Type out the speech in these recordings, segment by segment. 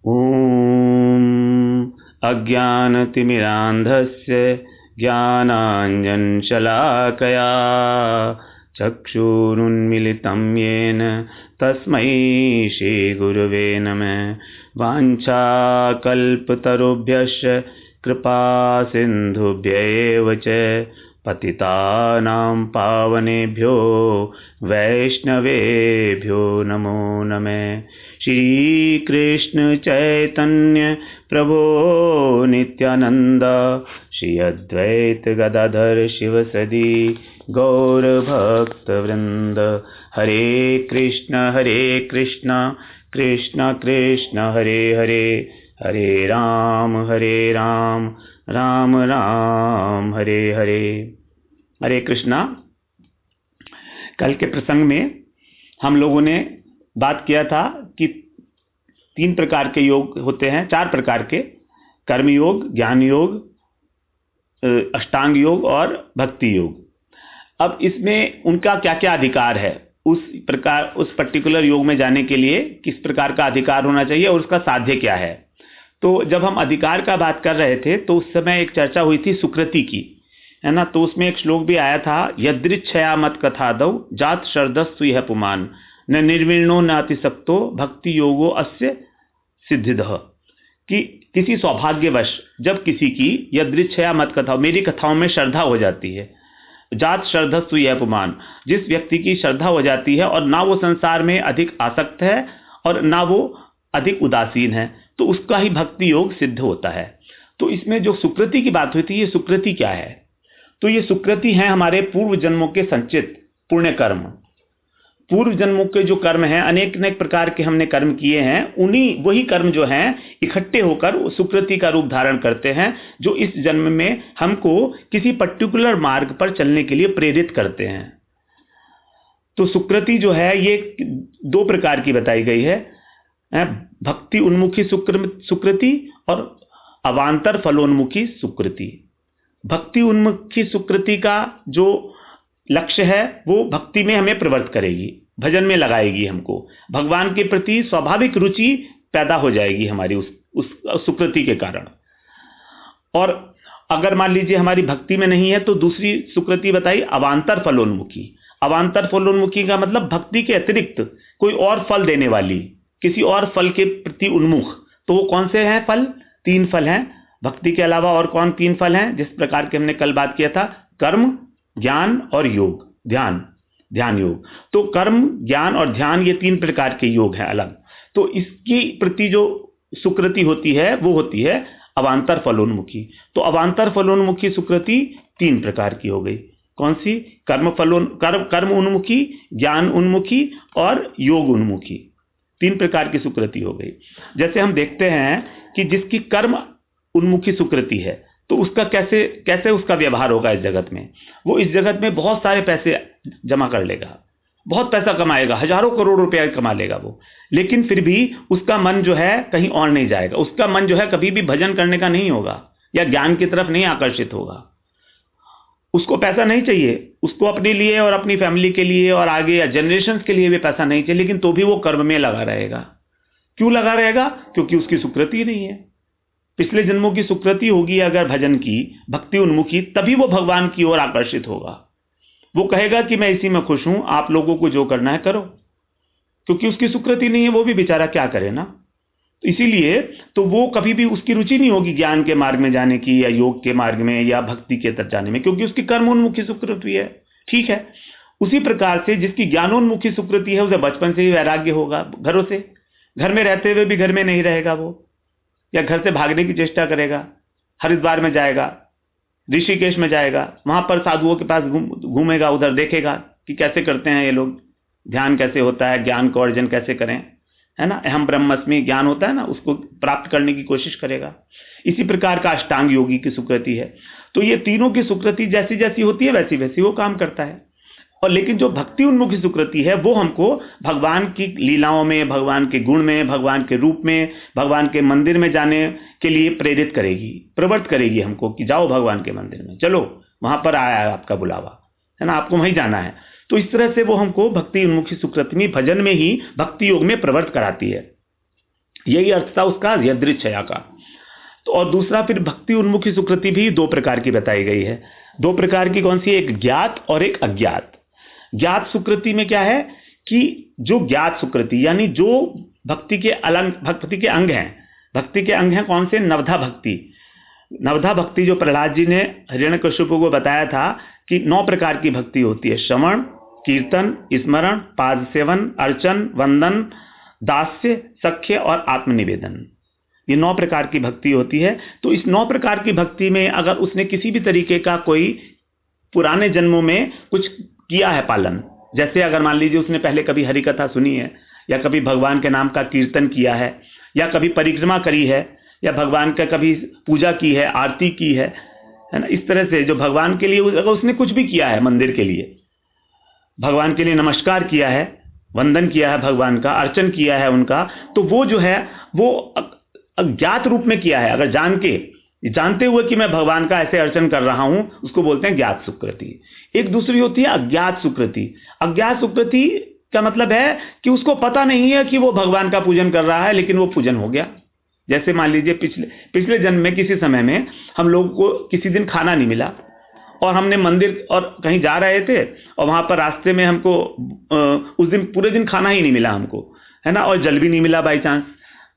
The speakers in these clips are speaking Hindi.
ॐ अज्ञानतिमिरान्धस्य ज्ञानाञ्जनशलाकया चक्षुरुन्मीलितं येन तस्मै श्रीगुरवे नमः। वाञ्छाकल्पतरुभ्यश्च कृपासिन्धुभ्यैव च पतितानां पावनेभ्यो वैष्णवेभ्यो नमो नमः। श्री कृष्ण चैतन्य प्रभो नित्यानंद श्री अद्वैत गदाधर शिवसदि गौर भक्त वृंद। हरे कृष्ण कृष्ण कृष्ण हरे हरे, हरे राम राम राम हरे हरे। हरे कृष्णा। कल के प्रसंग में हम लोगों ने बात किया था कि 3 प्रकार के योग होते हैं, 4 प्रकार के, कर्म योग, ज्ञान योग, अष्टांग योग और भक्ति योग। अब इसमें उनका क्या क्या अधिकार है, उस पर्टिकुलर योग में जाने के लिए किस प्रकार का अधिकार होना चाहिए और उसका साध्य क्या है। तो जब हम अधिकार का बात कर रहे थे तो उस समय एक चर्चा हुई थी सुकृति की, है ना। तो उसमें एक श्लोक भी आया था, यदृच्छया मत कथा दौ जात शरदस्तु यह पुमान न निर्विण्णो न अतिसक्तो भक्ति योगो अस्य सिद्धिदः। कि किसी सौभाग्यवश जब किसी की यदृच्छया मत कथा, मेरी कथाओं में श्रद्धा हो जाती है, जात श्रद्धस्तु यह पुमान, जिस व्यक्ति की श्रद्धा हो जाती है और ना वो संसार में अधिक आसक्त है और ना वो अधिक उदासीन है, तो उसका ही भक्ति योग सिद्ध होता है। तो इसमें जो सुकृति की बात हुई थी, ये सुकृति क्या है? तो ये सुकृति है हमारे पूर्व जन्मों के संचित पुण्य कर्म। पूर्व जन्मों के जो कर्म हैं, अनेक अनेक प्रकार के हमने कर्म किए हैं, वही कर्म जो हैं इकट्ठे होकर सुकृति का रूप धारण करते हैं, जो इस जन्म में हमको किसी पर्टिकुलर मार्ग पर चलने के लिए प्रेरित करते हैं। तो सुकृति जो है ये 2 प्रकार की बताई गई है, भक्ति उन्मुखी सुकृति और अवान्तर फलोन्मुखी सुकृति। भक्ति उन्मुखी सुकृति का जो लक्ष्य है वो भक्ति में हमें प्रवृत्त करेगी, भजन में लगाएगी, हमको भगवान के प्रति स्वाभाविक रुचि पैदा हो जाएगी हमारी उस सुकृति के कारण। और अगर मान लीजिए हमारी भक्ति में नहीं है तो दूसरी सुकृति बताई अवान्तर फलोन्मुखी। अवान्तर फलोन्मुखी का मतलब भक्ति के अतिरिक्त कोई और फल देने वाली, किसी और फल के प्रति उन्मुख। तो वो कौन से हैं फल? 3 फल हैं। भक्ति के अलावा और कौन 3 फल हैं जिस प्रकार के हमने कल बात किया था? कर्म, ज्ञान और योग, ध्यान योग। तो कर्म, ज्ञान और ध्यान ये 3 प्रकार के योग हैं अलग। तो इसकी प्रति जो सुकृति होती है वो होती है अवान्तर फलोन्मुखी। तो अवान्तर फलोन्मुखी सुकृति 3 प्रकार की हो गई। कौन सी? कर्म उन्मुखी, ज्ञान उन्मुखी और योग उन्मुखी। 3 प्रकार की सुकृति हो गई। जैसे हम देखते हैं कि जिसकी कर्म उन्मुखी सुकृति है तो उसका कैसे उसका व्यवहार होगा इस जगत में। वो इस जगत में बहुत सारे पैसे जमा कर लेगा, बहुत पैसा कमाएगा, हजारों करोड़ रुपया कमा लेगा वो, लेकिन फिर भी उसका मन जो है कहीं और नहीं जाएगा। उसका मन जो है कभी भी भजन करने का नहीं होगा या ज्ञान की तरफ नहीं आकर्षित होगा। उसको पैसा नहीं चाहिए, उसको अपने लिए और अपनी फैमिली के लिए और आगे या जनरेशन के लिए भी पैसा नहीं चाहिए, लेकिन तो भी वो कर्म में लगा रहेगा। क्यों लगा रहेगा? क्योंकि उसकी सुकृति नहीं है। पिछले जन्मों की सुकृति होगी अगर भजन की, भक्ति उन्मुखी, तभी वो भगवान की ओर आकर्षित होगा। वो कहेगा कि मैं इसी में खुश हूं, आप लोगों को जो करना है करो, क्योंकि उसकी सुकृति नहीं है, वो भी बेचारा क्या करे ना। तो इसीलिए तो वो कभी भी उसकी रुचि नहीं होगी ज्ञान के मार्ग में जाने की या योग के मार्ग में या भक्ति के तरफ जाने में, क्योंकि उसकी कर्मोन्मुखी सुकृति है। ठीक है, उसी प्रकार से जिसकी ज्ञानोन्मुखी सुकृति है उसे बचपन से ही वैराग्य होगा। घर में रहते हुए भी घर में नहीं रहेगा वो, या घर से भागने की चेष्टा करेगा, हरिद्वार में जाएगा, ऋषिकेश में जाएगा, वहां पर साधुओं के पास घूमेगा, उधर देखेगा कि कैसे करते हैं ये लोग, ध्यान कैसे होता है, ज्ञान को अर्जन कैसे करें, है ना। अहम ब्रह्मस्मि ज्ञान होता है ना, उसको प्राप्त करने की कोशिश करेगा। इसी प्रकार का अष्टांग योगी की सुकृति है। तो ये तीनों की सुकृति जैसी जैसी होती है वैसी वैसी वो काम करता है। और लेकिन जो भक्ति उन्मुखी सुकृति है वो हमको भगवान की लीलाओं में, भगवान के गुण में, भगवान के रूप में, भगवान के मंदिर में जाने के लिए प्रेरित करेगी, प्रवृत्त करेगी हमको कि जाओ भगवान के मंदिर में, चलो वहां पर आया है आपका बुलावा, है ना, आपको वहीं जाना है। तो इस तरह से वो हमको भक्ति उन्मुखी सुकृति में, भजन में ही भक्ति योग में प्रवृत्त कराती है। यही अर्थ था उसका यदृच्छया का। तो और दूसरा फिर भक्ति उन्मुखी सुकृति भी दो प्रकार की बताई गई है। दो प्रकार की कौन सी? एक ज्ञात और एक अज्ञात। ज्ञात सुकृति में क्या है कि जो ज्ञात सुकृति यानी जो भक्ति के अंग हैं, भक्ति के अंग हैं कौन से? नवधा भक्ति। नवधा भक्ति जो प्रहलाद जी ने हिरण्यकशिपु को बताया था कि 9 प्रकार की भक्ति होती है: श्रवण, कीर्तन, स्मरण, पाद सेवन, अर्चन, वंदन, दास्य, सख्य और आत्मनिवेदन। ये 9 प्रकार की भक्ति होती है। तो इस 9 प्रकार की भक्ति में अगर उसने किसी भी तरीके का कोई पुराने जन्मों में कुछ किया है पालन, जैसे अगर मान लीजिए उसने पहले कभी हरि कथा सुनी है, या कभी भगवान के नाम का कीर्तन किया है, या कभी परिक्रमा करी है, या भगवान का कभी पूजा की है, आरती की है ना, इस तरह से जो भगवान के लिए अगर उसने कुछ भी किया है, मंदिर के लिए भगवान के लिए नमस्कार किया है, वंदन किया है, भगवान का अर्चन किया है उनका, तो वो जो है वो अज्ञात रूप में किया है। अगर जानते हुए कि मैं भगवान का ऐसे अर्चन कर रहा हूं, उसको बोलते हैं ज्ञात सुकृति। एक दूसरी होती है अज्ञात सुकृति। अज्ञात सुकृति का मतलब है कि उसको पता नहीं है कि वो भगवान का पूजन कर रहा है, लेकिन वो पूजन हो गया। जैसे मान लीजिए पिछले जन्म में किसी समय में हम लोग को किसी दिन खाना नहीं मिला, और हमने मंदिर और कहीं जा रहे थे, और वहां पर रास्ते में हमको उस दिन पूरे दिन खाना ही नहीं मिला हमको, है ना, और जल भी नहीं मिला बाई चांस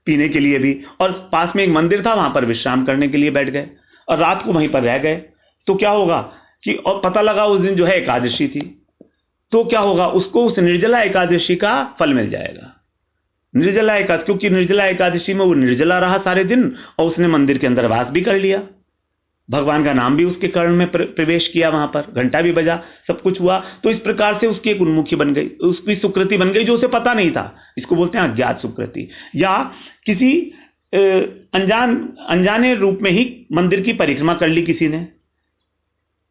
पीने के लिए भी, और पास में एक मंदिर था, वहां पर विश्राम करने के लिए बैठ गए और रात को वहीं पर रह गए। तो क्या होगा कि और पता लगा उस दिन जो है एकादशी थी, तो क्या होगा, उसको उस निर्जला एकादशी का फल मिल जाएगा। निर्जला एकादशी, क्योंकि निर्जला एकादशी में वो निर्जला रहा सारे दिन, और उसने मंदिर के अंदर वास भी कर लिया, भगवान का नाम भी उसके कर्ण में प्रवेश किया, वहां पर घंटा भी बजा, सब कुछ हुआ। तो इस प्रकार से उसकी एक उन्मुखी बन गई, उसकी सुकृति बन गई जो उसे पता नहीं था। इसको बोलते हैं अज्ञात सुकृति। या किसी अनजाने रूप में ही मंदिर की परिक्रमा कर ली किसी ने।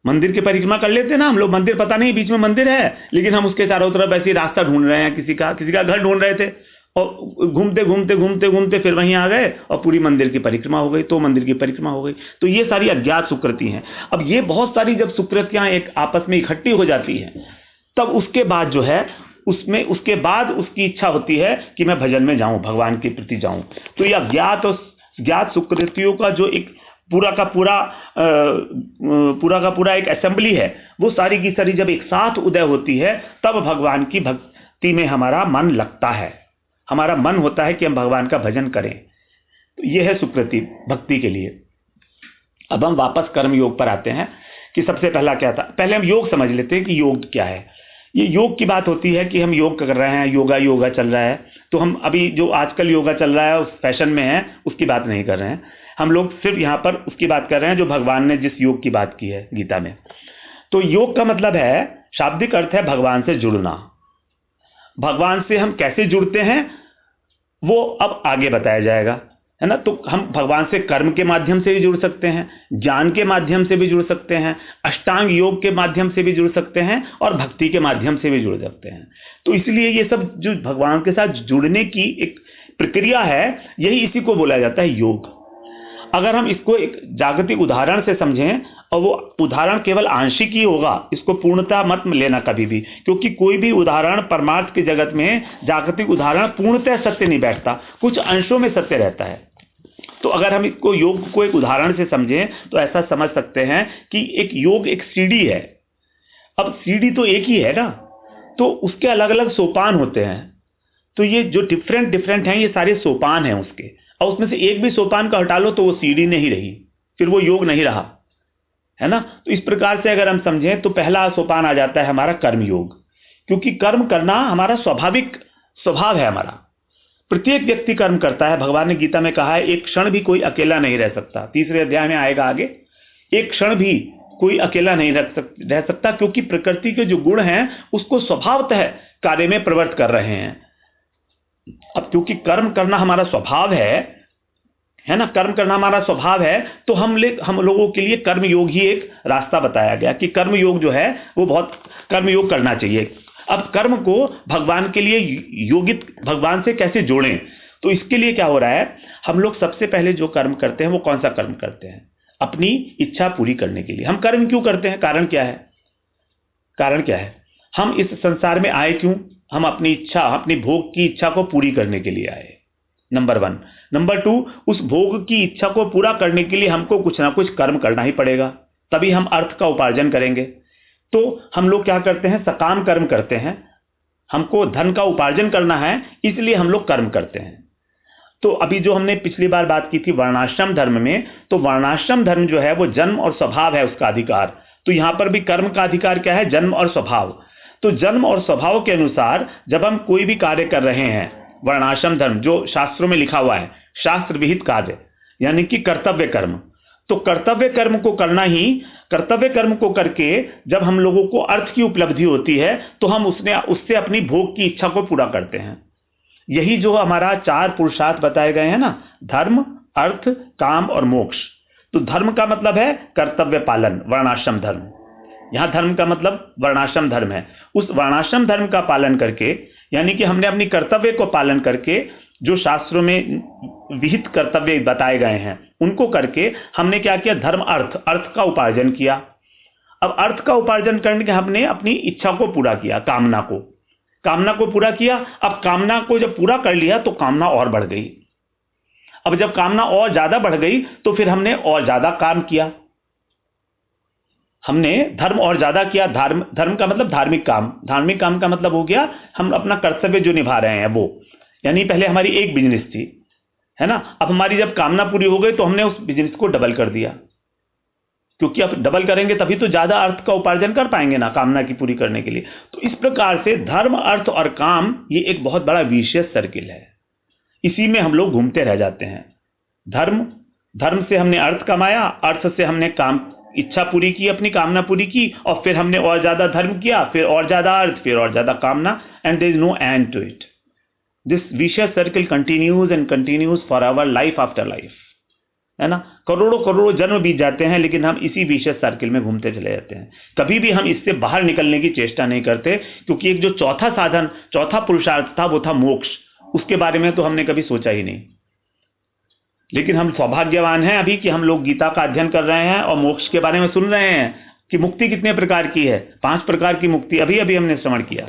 मंदिर की परिक्रमा कर लेते ना हम लोग, मंदिर पता नहीं बीच में मंदिर है, लेकिन हम उसके चारों तरफ ऐसे रास्ता ढूंढ रहे हैं, किसी का घर ढूंढ रहे थे, और घूमते घूमते घूमते घूमते फिर वहीं आ गए और पूरी मंदिर की परिक्रमा हो गई, तो मंदिर की परिक्रमा हो गई। तो ये सारी अज्ञात सुकृति हैं। अब ये बहुत सारी जब सुकृतियां एक आपस में इकट्ठी हो जाती हैं, तब उसके बाद जो है उसके बाद उसकी इच्छा होती है कि मैं भजन में जाऊं, भगवान के प्रति जाऊं। तो ये अज्ञात और ज्ञात सुकृतियों का जो एक पूरा का पूरा एक असेंबली है, वो सारी की सारी जब एक साथ उदय होती है, तब भगवान की भक्ति में हमारा मन लगता है, हमारा मन होता है कि हम भगवान का भजन करें। तो यह है सुकृति भक्ति के लिए। अब हम वापस कर्म योग पर आते हैं कि सबसे पहला क्या था। पहले हम योग समझ लेते हैं कि योग क्या है। ये योग की बात होती है कि हम योग कर रहे हैं, योगा चल रहा है, तो हम अभी जो आजकल योगा चल रहा है उस फैशन में है, उसकी बात नहीं कर रहे हैं। हम लोग सिर्फ यहाँ पर उसकी बात कर रहे हैं जो भगवान ने जिस योग की बात की है गीता में। तो योग का मतलब है, शाब्दिक अर्थ है भगवान से जुड़ना। भगवान से हम कैसे जुड़ते हैं वो अब आगे बताया जाएगा, है ना। तो हम भगवान से कर्म के माध्यम से भी जुड़ सकते हैं, ज्ञान के माध्यम से भी जुड़ सकते हैं, अष्टांग योग के माध्यम से भी जुड़ सकते हैं, और भक्ति के माध्यम से भी जुड़ सकते हैं। तो इसलिए ये सब जो भगवान के साथ जुड़ने की एक प्रक्रिया है, यही इसी को बोला जाता है योग। अगर हम इसको एक जागतिक उदाहरण से समझें, और वो उदाहरण केवल आंशिक ही होगा, इसको पूर्णता मत लेना कभी भी, क्योंकि कोई भी उदाहरण परमार्थ के जगत में जागतिक उदाहरण पूर्णतः सत्य नहीं बैठता, कुछ अंशों में सत्य रहता है। तो अगर हम इसको योग को एक उदाहरण से समझें तो ऐसा समझ सकते हैं कि एक योग एक सीढ़ी है। अब सीढ़ी तो एक ही है ना, तो उसके अलग अलग सोपान होते हैं। तो ये जो डिफरेंट हैं, ये सारे सोपान हैं उसके, और उसमें से एक भी सोपान का हटा लो तो वो सीढ़ी नहीं रही, फिर वो योग नहीं रहा, है ना। तो इस प्रकार से अगर हम समझें तो पहला सोपान आ जाता है हमारा कर्म योग, क्योंकि कर्म करना हमारा स्वाभाविक स्वभाव है। हमारा प्रत्येक व्यक्ति कर्म करता है। भगवान ने गीता में कहा है, एक क्षण भी कोई अकेला नहीं रह सकता। 3रे अध्याय में आएगा आगे, एक क्षण भी कोई अकेला नहीं रह सकता, क्योंकि प्रकृति के जो गुण हैं उसको स्वभावतः कार्य में प्रवृत्त कर रहे हैं। अब क्योंकि कर्म करना हमारा स्वभाव है ना, कर्म करना हमारा स्वभाव है, तो हम लोगों के लिए कर्म योग ही एक रास्ता बताया गया कि कर्म योग जो है वो बहुत कर्म योग करना चाहिए। अब कर्म को भगवान के लिए योगित, भगवान से कैसे जोड़ें, तो इसके लिए क्या हो रहा है, हम लोग सबसे पहले जो कर्म करते हैं वो कौन सा कर्म करते हैं, अपनी इच्छा पूरी करने के लिए। हम कर्म क्यों करते हैं, कारण क्या है, हम इस संसार में आए क्यों, हम अपनी इच्छा, अपनी भोग की इच्छा को पूरी करने के लिए आए। नंबर 1। नंबर 2, उस भोग की इच्छा को पूरा करने के लिए हमको कुछ ना कुछ कर्म करना ही पड़ेगा, तभी हम अर्थ का उपार्जन करेंगे। तो हम लोग क्या करते हैं, सकाम कर्म करते हैं। हमको धन का उपार्जन करना है, इसलिए हम लोग कर्म करते हैं। तो अभी जो हमने पिछली बार बात की थी वर्णाश्रम धर्म में, तो वर्णाश्रम धर्म जो है वो जन्म और स्वभाव है उसका अधिकार। तो यहां पर भी कर्म का अधिकार क्या है, जन्म और स्वभाव। तो जन्म और स्वभाव के अनुसार जब हम कोई भी कार्य कर रहे हैं, वर्णाश्रम धर्म जो शास्त्रों में लिखा हुआ है, शास्त्र विहित कार्य यानी कि कर्तव्य कर्म, तो कर्तव्य कर्म को करना ही, कर्तव्य कर्म को करके जब हम लोगों को अर्थ की उपलब्धि होती है तो हम उससे अपनी भोग की इच्छा को पूरा करते हैं। यही जो हमारा 4 पुरुषार्थ बताए गए हैं ना, धर्म, अर्थ, काम और मोक्ष। तो धर्म का मतलब है कर्तव्य पालन, वर्णाश्रम धर्म। यहां धर्म का मतलब वर्णाश्रम धर्म है। उस वर्णाश्रम धर्म का पालन करके, यानी कि हमने अपनी कर्तव्य को पालन करके, जो शास्त्रों में विहित कर्तव्य बताए गए हैं उनको करके हमने क्या किया, धर्म अर्थ का उपार्जन किया। अब अर्थ का उपार्जन करने के हमने अपनी इच्छा को पूरा किया, कामना को पूरा किया। अब कामना को जब पूरा कर लिया तो कामना और बढ़ गई। अब जब कामना और ज्यादा बढ़ गई तो फिर हमने और ज्यादा काम किया, हमने धर्म और ज्यादा किया। धर्म का मतलब धार्मिक काम का मतलब हो गया हम अपना कर्तव्य जो निभा रहे हैं वो, यानी पहले हमारी एक बिजनेस थी, है ना, अब हमारी जब कामना पूरी हो गई तो हमने उस बिजनेस को डबल कर दिया, क्योंकि अब डबल करेंगे तभी तो ज्यादा अर्थ का उपार्जन कर पाएंगे ना, कामना की पूरी करने के लिए। तो इस प्रकार से धर्म, अर्थ और काम ये एक बहुत बड़ा विशेष सर्किल है, इसी में हम लोग घूमते रह जाते हैं। धर्म से हमने अर्थ कमाया, अर्थ से हमने काम इच्छा पूरी की, अपनी कामना पूरी की, और फिर हमने और ज्यादा धर्म किया, फिर और ज्यादा अर्थ, फिर और ज्यादा कामना, and there is no end to it. This vicious circle continues and continues for our life after life, है ना। करोड़ों जन्म बीत जाते हैं लेकिन हम इसी विशेष सर्किल में घूमते चले जाते हैं। कभी भी हम इससे बाहर निकलने की चेष्टा नहीं करते, क्योंकि एक जो चौथा साधन, चौथा पुरुषार्थ था वो था मोक्ष। उसके बारे में तो हमने कभी सोचा ही नहीं। लेकिन हम सौभाग्यवान हैं अभी कि हम लोग गीता का अध्ययन कर रहे हैं और मोक्ष के बारे में सुन रहे हैं कि मुक्ति कितने प्रकार की है। 5 प्रकार की मुक्ति अभी अभी हमने श्रवण किया।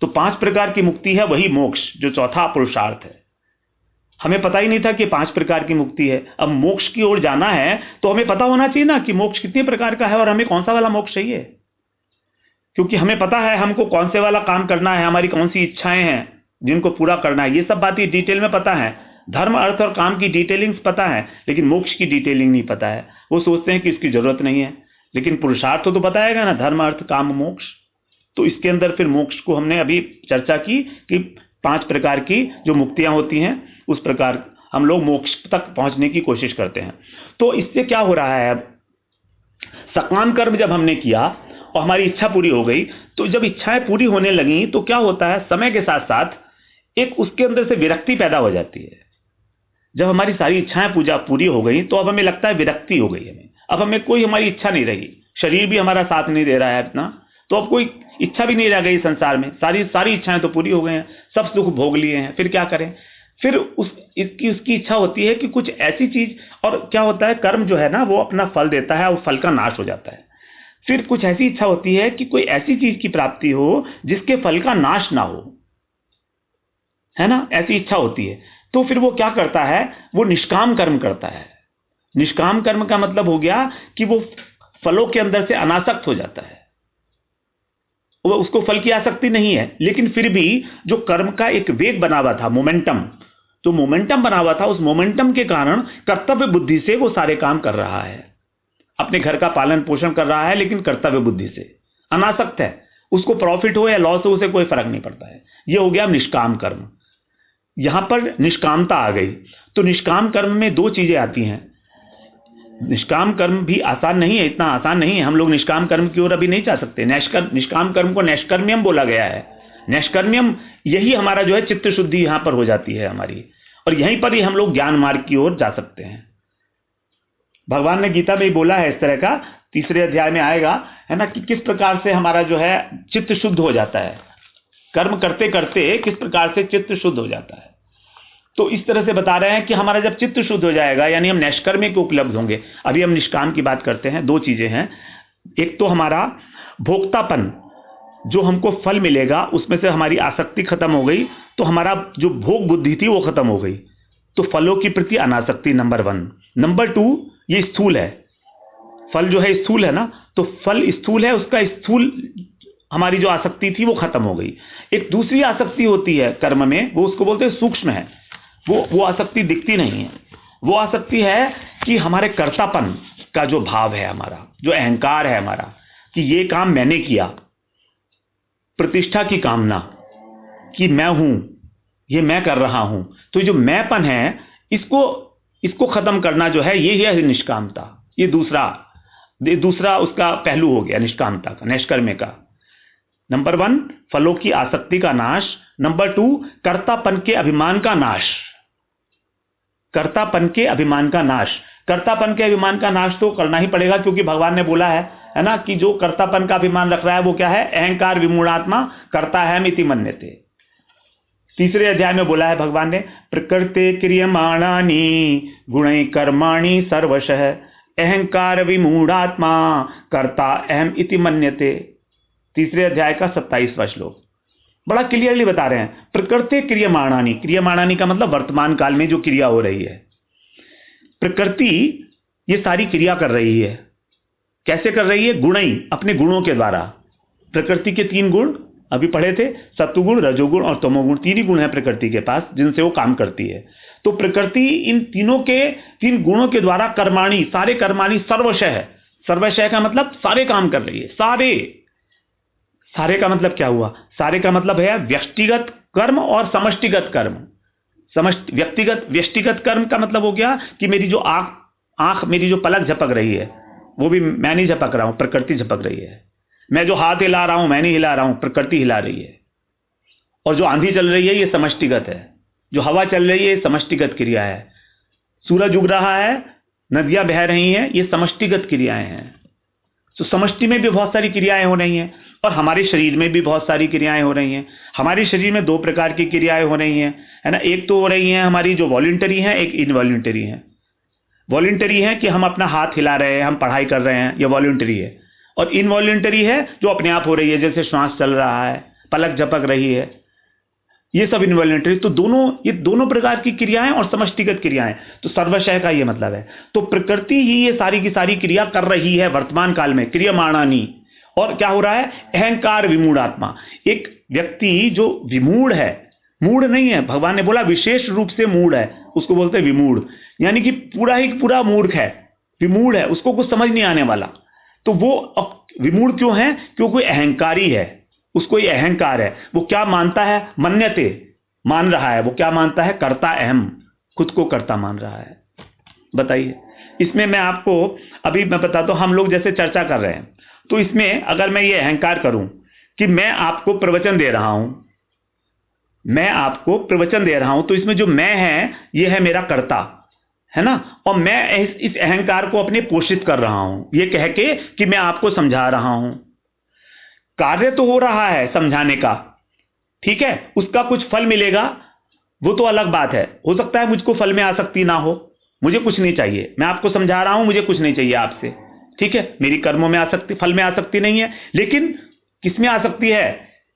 तो 5 प्रकार की मुक्ति है वही मोक्ष, जो चौथा पुरुषार्थ है। हमें पता ही नहीं था कि 5 प्रकार की मुक्ति है। अब मोक्ष की ओर जाना है तो हमें पता होना चाहिए ना कि मोक्ष कितने प्रकार का है और हमें कौन सा वाला मोक्ष चाहिए, क्योंकि हमें पता है हमको कौन से वाला काम करना है, हमारी कौन सी इच्छाएं हैं जिनको पूरा करना है। ये सब बातें डिटेल में पता है। धर्म, अर्थ और काम की डिटेलिंग्स पता है, लेकिन मोक्ष की डिटेलिंग नहीं पता है। वो सोचते हैं कि इसकी जरूरत नहीं है, लेकिन पुरुषार्थ तो बताएगा ना, धर्म, अर्थ, काम, मोक्ष। तो इसके अंदर फिर मोक्ष को हमने अभी चर्चा की कि 5 प्रकार की जो मुक्तियां होती हैं उस प्रकार हम लोग मोक्ष तक पहुंचने की कोशिश करते हैं। तो इससे क्या हो रहा है, अब सकाम कर्म जब हमने किया और हमारी इच्छा पूरी हो गई, तो जब इच्छाएं पूरी होने लगी तो क्या होता है, समय के साथ साथ एक उसके अंदर से विरक्ति पैदा हो जाती है। जब हमारी सारी इच्छाएं पूरी हो गई तो अब हमें लगता है विरक्ति हो गई हमें, अब हमें कोई हमारी इच्छा नहीं रही, शरीर भी हमारा साथ नहीं दे रहा है इतना, तो अब कोई इच्छा भी नहीं रह गई संसार में। सारी इच्छाएं तो पूरी हो गई हैं, सब सुख भोग लिए हैं, फिर क्या करें। फिर उसकी इच्छा होती है कि कुछ ऐसी चीज, और क्या होता है, कर्म जो है ना वो अपना फल देता है और फल का नाश हो जाता है। फिर कुछ ऐसी इच्छा होती है कि कोई ऐसी चीज की प्राप्ति हो जिसके फल का नाश ना हो, है ना, ऐसी इच्छा होती है। तो फिर वो क्या करता है, वो निष्काम कर्म करता है। निष्काम कर्म का मतलब हो गया कि वो फलों के अंदर से अनासक्त हो जाता है, वो उसको फल की आसक्ति नहीं है, लेकिन फिर भी जो कर्म का एक वेग बना हुआ था, मोमेंटम, तो मोमेंटम बना हुआ था, उस मोमेंटम के कारण कर्तव्य बुद्धि से वो सारे काम कर रहा है, अपने घर का पालन पोषण कर रहा है, लेकिन कर्तव्य बुद्धि से अनासक्त है। उसको प्रॉफिट हो या लॉस हो उसे कोई फर्क नहीं पड़ता है। ये हो गया निष्काम कर्म। यहां पर निष्कामता आ गई। तो निष्काम कर्म में 2 चीजें आती हैं। निष्काम कर्म भी आसान नहीं है, इतना आसान नहीं है। हम लोग निष्काम कर्म की ओर अभी नहीं जा सकते। निष्काम कर्म को नैष्कर्म्यम बोला गया है। नैष्कर्म्यम यही हमारा जो है चित्त शुद्धि यहां पर हो जाती है हमारी, और यहीं पर ही हम लोग ज्ञान मार्ग की ओर जा सकते हैं। भगवान ने गीता में ही बोला है इस तरह का, 3रे अध्याय में आएगा, है ना, कि किस प्रकार से हमारा जो है चित्त शुद्ध हो जाता है, कर्म करते करते किस प्रकार से चित्त शुद्ध हो जाता है। तो इस तरह से बता रहे हैं कि हमारा जब चित्त शुद्ध हो जाएगा, यानी हम नैष्कर्म्य को उपलब्ध होंगे। अभी हम निष्काम की बात करते हैं। 2 चीजें हैं, एक तो हमारा भोक्तापन, जो हमको फल मिलेगा उसमें से हमारी आसक्ति खत्म हो गई, तो हमारा जो भोग बुद्धि थी वो खत्म हो गई। तो फलों की प्रति अनासक्ति नंबर 1। नंबर 2, ये स्थूल है, फल जो है स्थूल है ना, तो फल स्थूल है, उसका स्थूल हमारी जो आसक्ति थी वो खत्म हो गई। एक दूसरी आसक्ति होती है कर्म में, वो उसको बोलते हैं सूक्ष्म है, वो आसक्ति दिखती नहीं है। वो आसक्ति है कि हमारे कर्तापन का जो भाव है, हमारा जो अहंकार है हमारा, कि ये काम मैंने किया, प्रतिष्ठा की कामना कि मैं हूं, ये मैं कर रहा हूं, तो जो मैंपन है इसको खत्म करना जो है, ये है निष्कामता। ये दूसरा उसका पहलू हो गया निष्कामता का, नैष्कर्म्य का। नंबर 1 फलों की आसक्ति का नाश, नंबर 2 कर्तापन के अभिमान का नाश। कर्तापन के अभिमान का नाश, कर्तापन के अभिमान का नाश तो करना ही पड़ेगा, क्योंकि भगवान ने बोला है ना, कि जो कर्तापन का अभिमान रख रहा है वो क्या है, अहंकार विमूढ़ात्मा कर्ता है इति मन्यते। तीसरे अध्याय में बोला है भगवान ने, प्रकृते क्रियमाणानि गुणै कर्माणि सर्वशः अहंकार विमूढ़ात्मा कर्ता अहम इति मन्यते। तीसरे अध्याय का 27वां श्लोक बड़ा क्लियरली बता रहे हैं। प्रकृति क्रियमाणानि, क्रियमाणानि का मतलब वर्तमान काल में जो क्रिया हो रही है। प्रकृति ये सारी क्रिया कर रही है, कैसे कर रही है, गुणई, अपने गुणों के द्वारा। प्रकृति के 3 गुण अभी पढ़े थे, सत्वगुण, रजोगुण और तमोगुण, 3 ही गुण है प्रकृति के पास जिनसे वो काम करती है। तो प्रकृति इन 3 गुणों के द्वारा कर्माणी, सारे कर्माणी, सर्वशः है। सर्वशः का मतलब सारे काम कर रही है। सारे का मतलब क्या हुआ, सारे का मतलब है व्यक्तिगत कर्म और समष्टिगत कर्म। व्यक्तिगत कर्म का मतलब हो गया कि मेरी जो आंख मेरी जो पलक झपक रही है वो भी मैं नहीं झपक रहा हूं, प्रकृति झपक रही है। मैं जो हाथ हिला रहा हूं मैं नहीं हिला रहा हूं, प्रकृति हिला रही है। और जो आंधी चल रही है ये समष्टिगत है, जो हवा चल रही है ये समष्टिगत क्रिया है। सूरज उग रहा है, नदियां बह रही हैं, ये समष्टिगत क्रियाएं हैं। तो समष्टि में भी बहुत सारी क्रियाएं हो रही हैं, और हमारे शरीर में भी बहुत सारी क्रियाएं हो रही हैं। हमारे शरीर में 2 प्रकार की क्रियाएं हो रही हैं, है ना। एक तो हो रही हैं हमारी जो वॉलंटरी हैं, एक इनवॉलंटरी हैं। वॉलंटरी है कि हम अपना हाथ हिला रहे हैं, हम पढ़ाई कर रहे हैं, ये वॉलंटरी है। और इनवॉलंटरी है जो अपने आप हो रही है, जैसे श्वास चल रहा है, पलक झपक रही है, ये सब इनवॉलंटरी। तो ये दोनों प्रकार की क्रियाएं और समष्टिगत क्रियाएं। तो सर्वशः का ये मतलब है। तो प्रकृति ही ये सारी की सारी क्रिया कर रही है वर्तमान काल में, क्रियमाणानि। और क्या हो रहा है, अहंकार विमूढ़ात्मा। एक व्यक्ति जो विमूढ़ है, मूढ़ नहीं है, भगवान ने बोला विशेष रूप से मूढ़ है, उसको बोलते हैं विमूढ़, यानी कि पूरा ही पूरा मूर्ख है, विमूढ़ है, उसको कुछ समझ नहीं आने वाला। तो वो विमूढ़ क्यों है, क्योंकि अहंकारी है, उसको ये अहंकार है। वो क्या मानता है, मन्यते, मान रहा है। वो क्या मानता है, कर्ता अहम, खुद को कर्ता मान रहा है। बताइए, इसमें मैं आपको अभी मैं बताता हूं, हम लोग जैसे चर्चा कर रहे हैं, तो इसमें अगर मैं ये अहंकार करूं कि मैं आपको प्रवचन दे रहा हूं, तो इसमें जो मैं है ये है मेरा कर्ता, है ना। और मैं इस अहंकार को अपने पोषित कर रहा हूं, ये कह के कि मैं आपको समझा रहा हूं। कार्य तो हो रहा है समझाने का, ठीक है, उसका कुछ फल मिलेगा वो तो अलग बात है। हो सकता है मुझको फल में आसक्ति ना हो, मुझे कुछ नहीं चाहिए, मैं आपको समझा रहा हूं, मुझे कुछ नहीं चाहिए आपसे, ठीक है, मेरी कर्मों में आसक्ति, फल में आसक्ति नहीं है। लेकिन किस में आसक्ति है,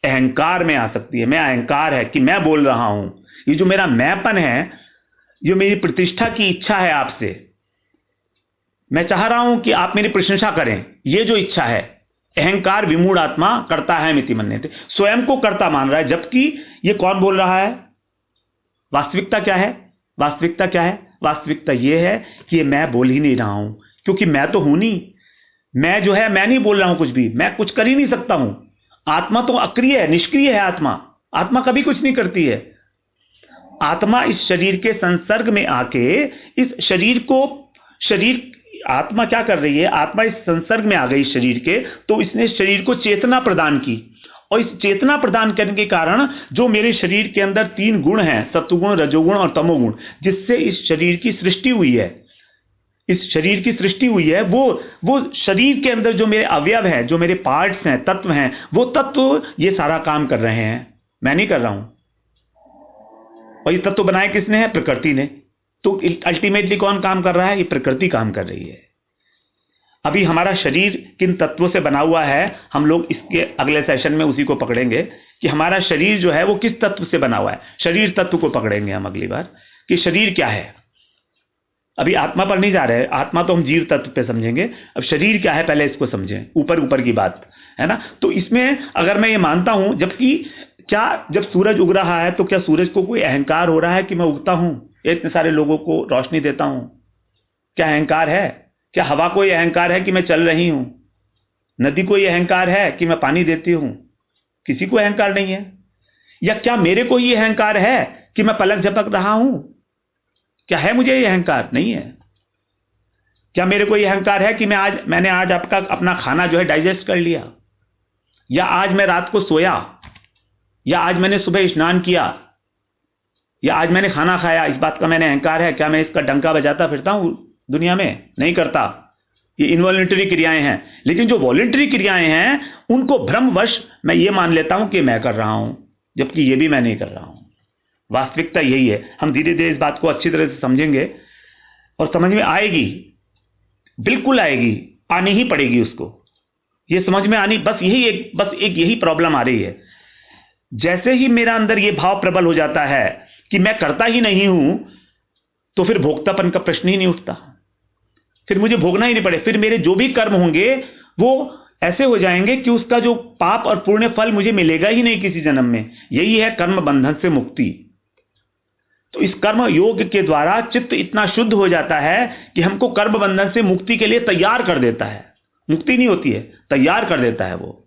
अहंकार में आसक्ति है। मैं अहंकार है कि मैं बोल रहा हूं, ये जो मेरा मैंपन है, जो मेरी प्रतिष्ठा की इच्छा है आपसे, मैं चाह रहा हूं कि आप मेरी प्रशंसा करें, ये जो इच्छा है, अहंकार विमूढ़ आत्मा करता है मिति मन्यते, स्वयं को कर्ता मान रहा है। जबकि ये कौन बोल रहा है, वास्तविकता क्या है, वास्तविकता ये है कि ये मैं बोल ही नहीं रहा हूं, क्योंकि मैं तो हूं नहीं, मैं जो है मैं नहीं बोल रहा हूं कुछ भी, मैं कुछ कर ही नहीं सकता हूं। आत्मा तो अक्रिय है, निष्क्रिय है। आत्मा कभी कुछ नहीं करती है। आत्मा इस शरीर के संसर्ग में आके इस शरीर आत्मा क्या कर रही है, आत्मा इस संसर्ग में आ गई शरीर के, तो इसने शरीर को चेतना प्रदान की। और इस चेतना प्रदान करने के कारण जो मेरे शरीर के अंदर 3 गुण हैं, सत्वगुण, रजोगुण और तमोगुण, जिससे इस शरीर की सृष्टि हुई है, वो शरीर के अंदर जो मेरे अवयव हैं, जो मेरे पार्ट्स हैं, तत्व हैं, वो तत्व ये सारा काम कर रहे हैं, मैं नहीं कर रहा हूं। और ये तत्व बनाए किसने है, प्रकृति ने। तो अल्टीमेटली कौन काम कर रहा है, ये प्रकृति काम कर रही है। अभी हमारा शरीर किन तत्वों से बना हुआ है, हम लोग इसके अगले सेशन में उसी को पकड़ेंगे कि हमारा शरीर जो है वो किस तत्व से बना हुआ है। शरीर तत्व को पकड़ेंगे हम अगली बार कि शरीर क्या है। अभी आत्मा पर नहीं जा रहे, आत्मा तो हम जीव तत्व पे समझेंगे, अब शरीर क्या है पहले इसको समझें, ऊपर ऊपर की बात है ना। तो इसमें अगर मैं ये मानता हूं, जबकि क्या जब सूरज उग रहा है तो क्या सूरज को कोई अहंकार हो रहा है कि मैं उगता हूं, इतने सारे लोगों को रोशनी देता हूं? क्या अहंकार है? क्या हवा को यह अहंकार है कि मैं चल रही हूं? नदी को यह अहंकार है कि मैं पानी देती हूं? किसी को अहंकार नहीं है। या क्या मेरे को यह अहंकार है कि मैं पलक झपक रहा हूं? क्या है मुझे यह अहंकार? नहीं है। क्या मेरे को यह अहंकार है कि मैंने आज आपका अपना खाना जो है डाइजेस्ट कर लिया, या आज मैं रात को सोया, या आज मैंने सुबह स्नान किया, या आज मैंने खाना खाया, इस बात का मैंने अहंकार है? क्या मैं इसका डंका बजाता फिरता हूं दुनिया में? नहीं करता। ये इनवॉलंटरी क्रियाएं हैं। लेकिन जो वॉलंटरी क्रियाएं हैं उनको भ्रमवश मैं ये मान लेता हूं कि मैं कर रहा हूं, जबकि ये भी मैं नहीं कर रहा हूं। वास्तविकता यही है। हम धीरे धीरे इस बात को अच्छी तरह से समझेंगे और समझ में आएगी, बिल्कुल आएगी, आनी ही पड़ेगी उसको। ये समझ में आनी, बस एक यही प्रॉब्लम आ रही है। जैसे ही मेरा अंदर ये भाव प्रबल हो जाता है कि मैं करता ही नहीं हूं, तो फिर भोक्तापन का प्रश्न ही नहीं उठता, फिर मुझे भोगना ही नहीं पड़े। फिर मेरे जो भी कर्म होंगे वो ऐसे हो जाएंगे कि उसका जो पाप और पुण्य फल मुझे मिलेगा ही नहीं किसी जन्म में। यही है कर्म बंधन से मुक्ति। तो इस कर्म योग के द्वारा चित्त इतना शुद्ध हो जाता है कि हमको कर्म बंधन से मुक्ति के लिए तैयार कर देता है। मुक्ति नहीं होती है, तैयार कर देता है वो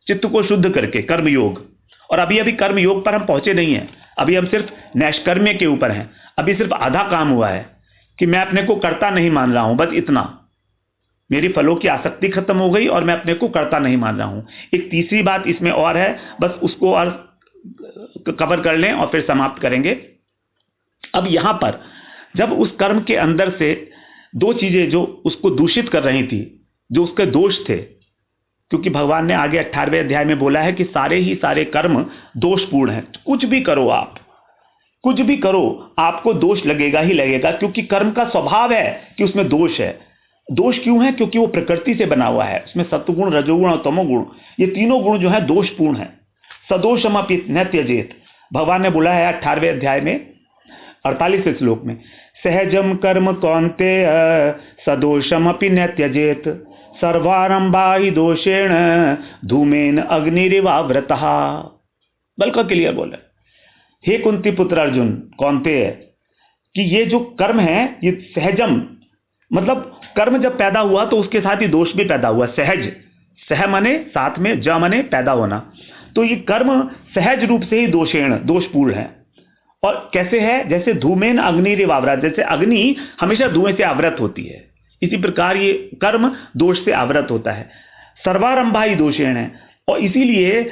चित्त को शुद्ध करके, कर्म योग। और अभी कर्म योग पर हम पहुंचे नहीं हैं, अभी हम सिर्फ नैष्कर्म्य के ऊपर हैं। अभी सिर्फ आधा काम हुआ है कि मैं अपने को कर्ता नहीं मान रहा हूं, बस इतना। मेरी फलों की आसक्ति खत्म हो गई और मैं अपने को कर्ता नहीं मान रहा हूं। एक तीसरी बात इसमें और है, बस उसको और कवर कर लें और फिर समाप्त करेंगे। अब यहां पर जब उस कर्म के अंदर से दो चीजें जो उसको दूषित कर रही थी, जो उसके दोष थे, क्योंकि भगवान ने आगे 18वें अध्याय में बोला है कि सारे ही सारे कर्म दोषपूर्ण हैं। कुछ भी करो आप, कुछ भी करो, आपको दोष लगेगा ही लगेगा, क्योंकि कर्म का स्वभाव है कि उसमें दोष है। दोष क्यों है? क्योंकि वो प्रकृति से बना हुआ है। उसमें सत्वगुण, रजोगुण और तमोगुण, ये तीनों गुण जो है दोषपूर्ण है। सदोषमपि न त्यजेत, भगवान ने बोला है 18वें अध्याय में 48वें श्लोक में, सहजम कर्म कौन्तेय सदोषमपि न त्यजेत सर्वारंभा ही दोषेण धूमेन अग्निरिवावृतः। बल्कि क्लियर बोला, हे कुंती पुत्र अर्जुन, कौन्तेय, कि ये जो कर्म है ये सहजम, मतलब कर्म जब पैदा हुआ तो उसके साथ ही दोष भी पैदा हुआ। सहज, सह मने साथ में, ज मने पैदा होना। तो ये कर्म सहज रूप से ही दोषेण, दोषपूर्ण है। और कैसे है? जैसे धूमेन अग्निरिवावृतः, जैसे अग्नि हमेशा धुएं से आवृत होती है, इसी प्रकार ये कर्म दोष से आवृत होता है। सर्वारंभा ही दोषेण है, और इसीलिए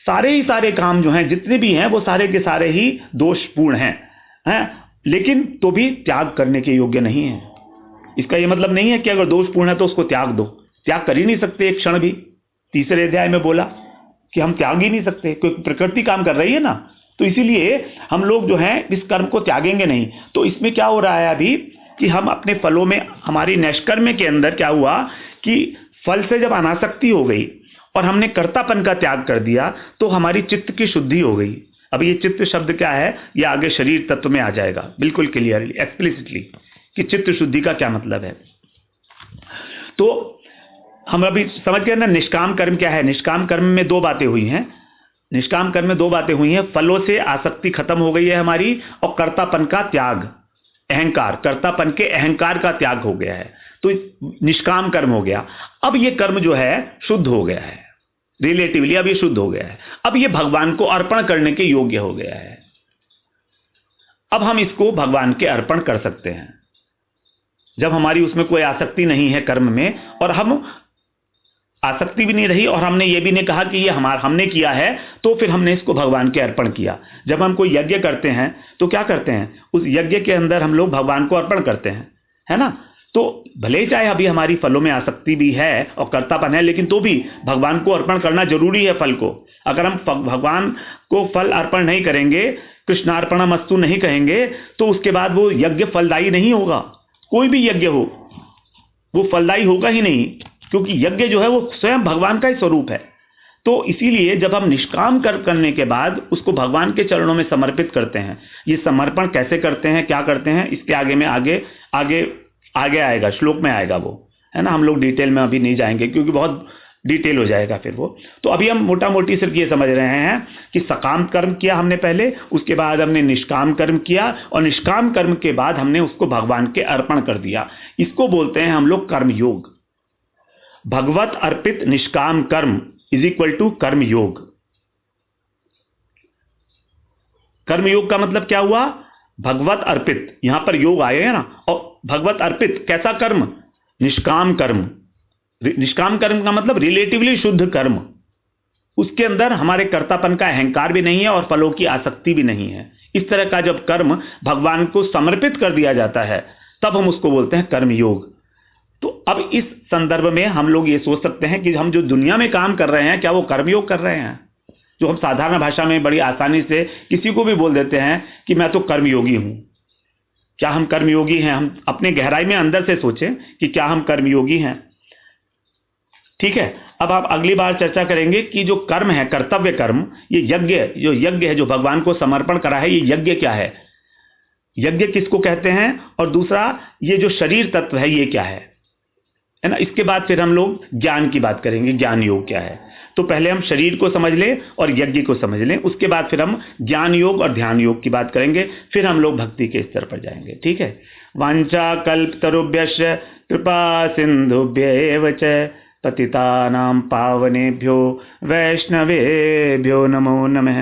सारे ही सारे काम जो हैं, जितने भी हैं, वो सारे के सारे ही दोषपूर्ण हैं, लेकिन तो भी त्याग करने के योग्य नहीं है। इसका ये मतलब नहीं है कि अगर दोषपूर्ण है तो उसको त्याग दो, त्याग कर ही नहीं सकते एक क्षण भी। तीसरे अध्याय में बोला कि हम त्याग ही नहीं सकते, क्योंकि प्रकृति काम कर रही है ना। तो इसीलिए हम लोग जो हैं इस कर्म को त्यागेंगे नहीं। तो इसमें क्या हो रहा है अभी कि हम अपने फलों में, हमारी नैष्कर्म्य के अंदर क्या हुआ कि फल से जब अनासक्ति हो गई और हमने कर्तापन का त्याग कर दिया, तो हमारी चित्त की शुद्धि हो गई। अब ये चित्त शब्द क्या है, ये आगे शरीर तत्व में आ जाएगा बिल्कुल क्लियरली, एक्सप्लिसिटली, कि चित्त शुद्धि का क्या मतलब है। तो हम अभी समझ गए ना निष्काम कर्म क्या है। निष्काम कर्म में दो बातें हुई हैं। निष्काम कर्म में दो बातें हुई हैं, फलों से आसक्ति खत्म हो गई है हमारी, और कर्तापन का त्याग, अहंकार, कर्तापन के अहंकार का त्याग हो गया है। तो निष्काम कर्म हो गया। अब ये कर्म जो है शुद्ध हो गया है, रिलेटिवली अब ये शुद्ध हो गया है। अब ये भगवान को अर्पण करने के योग्य हो गया है। अब हम इसको भगवान के अर्पण कर सकते हैं जब हमारी उसमें कोई आसक्ति नहीं है कर्म में, और हम आसक्ति भी नहीं रही, और हमने ये भी नहीं कहा कि ये हमने किया है, तो फिर हमने इसको भगवान के अर्पण किया। जब हम कोई यज्ञ करते हैं तो क्या करते हैं, उस यज्ञ के अंदर हम लोग भगवान को अर्पण करते हैं, है ना। तो भले ही चाहे अभी हमारी फलों में आसक्ति भी है और कर्तापन है, लेकिन तो भी भगवान को अर्पण करना जरूरी है फल को। अगर हम भगवान को फल अर्पण नहीं करेंगे, कृष्णार्पणमस्तु नहीं कहेंगे, तो उसके बाद वो यज्ञ फलदायी नहीं होगा। कोई भी यज्ञ हो, वो फलदायी होगा ही नहीं, क्योंकि यज्ञ जो है वो स्वयं भगवान का ही स्वरूप है। तो इसीलिए जब हम निष्काम कर्म करने के बाद उसको भगवान के चरणों में समर्पित करते हैं, ये समर्पण कैसे करते हैं, क्या करते हैं, इसके आगे में आगे आएगा, श्लोक में आएगा वो, है ना। हम लोग डिटेल में अभी नहीं जाएंगे क्योंकि बहुत डिटेल हो जाएगा फिर वो। तो अभी हम मोटा मोटी सिर्फ ये समझ रहे हैं कि सकाम कर्म किया हमने पहले, उसके बाद हमने निष्काम कर्म किया, और निष्काम कर्म के बाद हमने उसको भगवान के अर्पण कर दिया। इसको बोलते हैं हम लोग कर्म योग। भगवत अर्पित निष्काम कर्म इज इक्वल टू कर्म योग। कर्म योग का मतलब क्या हुआ? भगवत अर्पित, यहां पर योग आए हैं ना, और भगवत अर्पित कैसा कर्म? निष्काम कर्म। निष्काम कर्म का मतलब रिलेटिवली शुद्ध कर्म, उसके अंदर हमारे कर्तापन का अहंकार भी नहीं है और फलों की आसक्ति भी नहीं है। इस तरह का जब कर्म भगवान को समर्पित कर दिया जाता है तब हम उसको बोलते हैं कर्म योग। तो अब इस संदर्भ में हम लोग ये सोच सकते हैं कि हम जो दुनिया में काम कर रहे हैं क्या वो कर्मयोग कर रहे हैं? जो हम साधारण भाषा में बड़ी आसानी से किसी को भी बोल देते हैं कि मैं तो कर्मयोगी हूं, क्या हम कर्मयोगी हैं? हम अपने गहराई में अंदर से सोचें कि क्या हम कर्मयोगी हैं। ठीक है, अब आप अगली बार चर्चा करेंगे कि जो कर्म है, कर्तव्य कर्म, ये यज्ञ है जो भगवान को समर्पण करा है, ये यज्ञ क्या है, यज्ञ किसको कहते हैं, और दूसरा ये जो शरीर तत्व है ये क्या है ना। इसके बाद फिर हम लोग ज्ञान की बात करेंगे, ज्ञान योग क्या है। तो पहले हम शरीर को समझ लें और यज्ञ को समझ लें, उसके बाद फिर हम ज्ञान योग और ध्यान योग की बात करेंगे, फिर हम लोग भक्ति के स्तर पर जाएंगे। ठीक है। वांछा कल्पतरुभ्यश्च कृपा सिंधुभ्यैव च पतितानां पावनेभ्यो वैष्णवेभ्यो नमो नमः।